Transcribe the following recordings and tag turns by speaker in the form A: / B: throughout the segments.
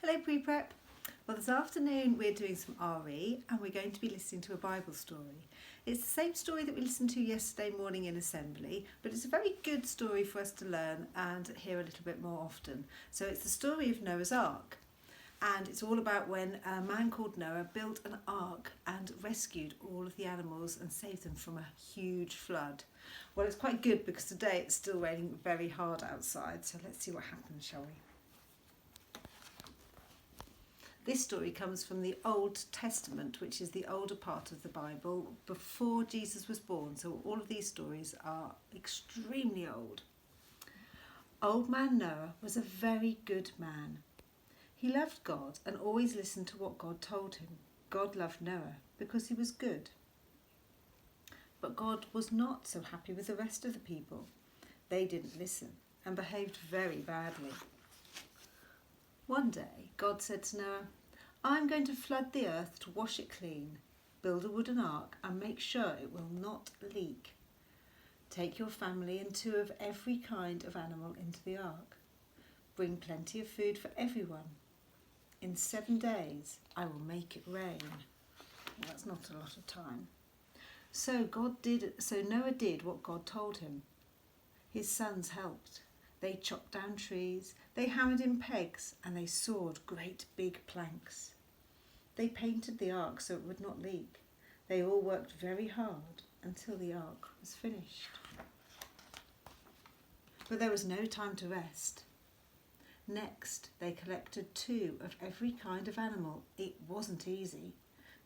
A: Hello pre-prep. Well, this afternoon we're doing some RE and we're going to be listening to a Bible story. It's the same story that we listened to yesterday morning in assembly, but it's a very good story for us to learn and hear a little bit more often. So it's the story of Noah's Ark, and it's all about when a man called Noah built an ark and rescued all of the animals and saved them from a huge flood. Well, it's quite good because today it's still raining very hard outside, so let's see what happens, shall we? This story comes from the Old Testament, which is the older part of the Bible, before Jesus was born. So all of these stories are extremely old. Old man Noah was a very good man. He loved God and always listened to what God told him. God loved Noah because he was good. But God was not so happy with the rest of the people. They didn't listen and behaved very badly. One day, God said to Noah, "I'm going to flood the earth to wash it clean. Build a wooden ark and make sure it will not leak. Take your family and 2 of every kind of animal into the ark. Bring plenty of food for everyone. In 7 days, I will make it rain." Well, that's not a lot of time. So Noah did what God told him. His sons helped. They chopped down trees, they hammered in pegs, and they sawed great big planks. They painted the ark so it would not leak. They all worked very hard until the ark was finished. But there was no time to rest. Next, they collected 2 of every kind of animal. It wasn't easy.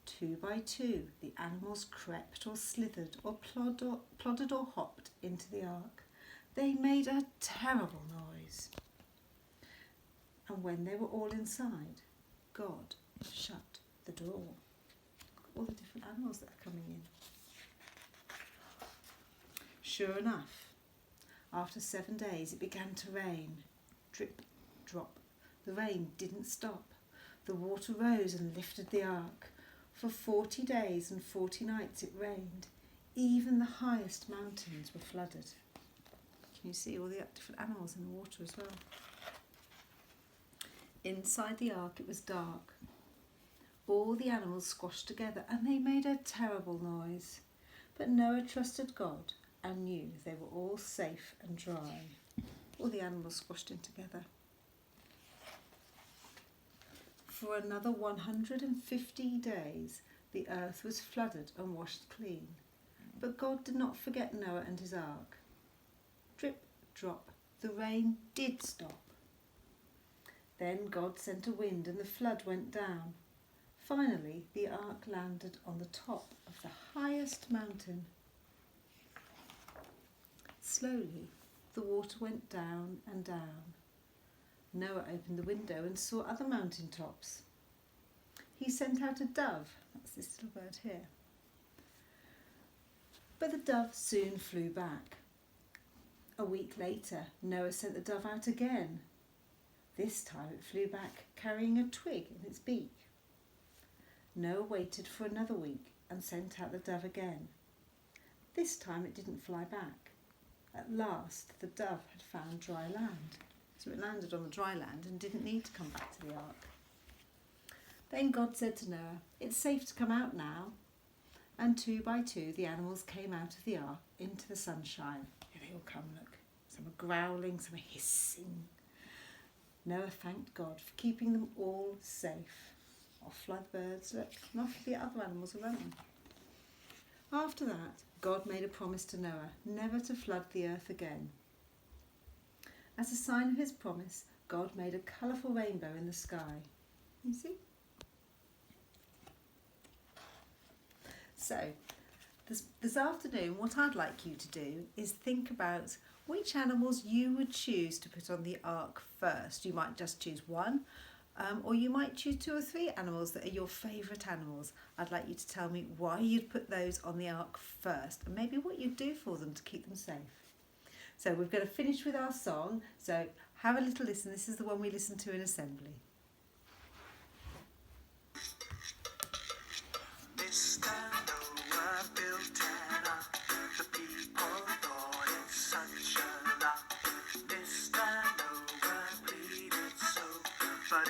A: 2 by 2, the animals crept or slithered or plodded or hopped into the ark. They made a terrible noise. And when they were all inside, God shut the door. Look at all the different animals that are coming in. Sure enough, after 7 days it began to rain. Drip, drop. The rain didn't stop. The water rose and lifted the ark. For 40 days and 40 nights it rained. Even the highest mountains were flooded. Can you see all the different animals in the water as well? Inside the ark it was dark. All the animals squashed together and they made a terrible noise. But Noah trusted God and knew they were all safe and dry. All the animals squashed in together. For another 150 days the earth was flooded and washed clean. But God did not forget Noah and his ark. Drip, drop, the rain did stop. Then God sent a wind and the flood went down. Finally, the ark landed on the top of the highest mountain. Slowly, the water went down and down. Noah opened the window and saw other mountain tops. He sent out a dove, that's this little bird here. But the dove soon flew back. A week later, Noah sent the dove out again. This time it flew back carrying a twig in its beak. Noah waited for another week and sent out the dove again. This time it didn't fly back. At last the dove had found dry land, so it landed on the dry land and didn't need to come back to the ark. Then God said to Noah, "It's safe to come out now." And 2 by 2 the animals came out of the ark into the sunshine. Here they all come, look. Some are growling, some are hissing. Noah thanked God for keeping them all safe. Off fly the birds, look, and off the other animals are running. After that, God made a promise to Noah never to flood the earth again. As a sign of his promise, God made a colourful rainbow in the sky. You see? So, this afternoon, what I'd like you to do is think about which animals you would choose to put on the ark first. You might just choose one, or you might choose 2 or 3 animals that are your favourite animals. I'd like you to tell me why you'd put those on the ark first, and maybe what you'd do for them to keep them safe. So we're going to finish with our song, so have a little listen. This is the one we listened to in assembly.
B: But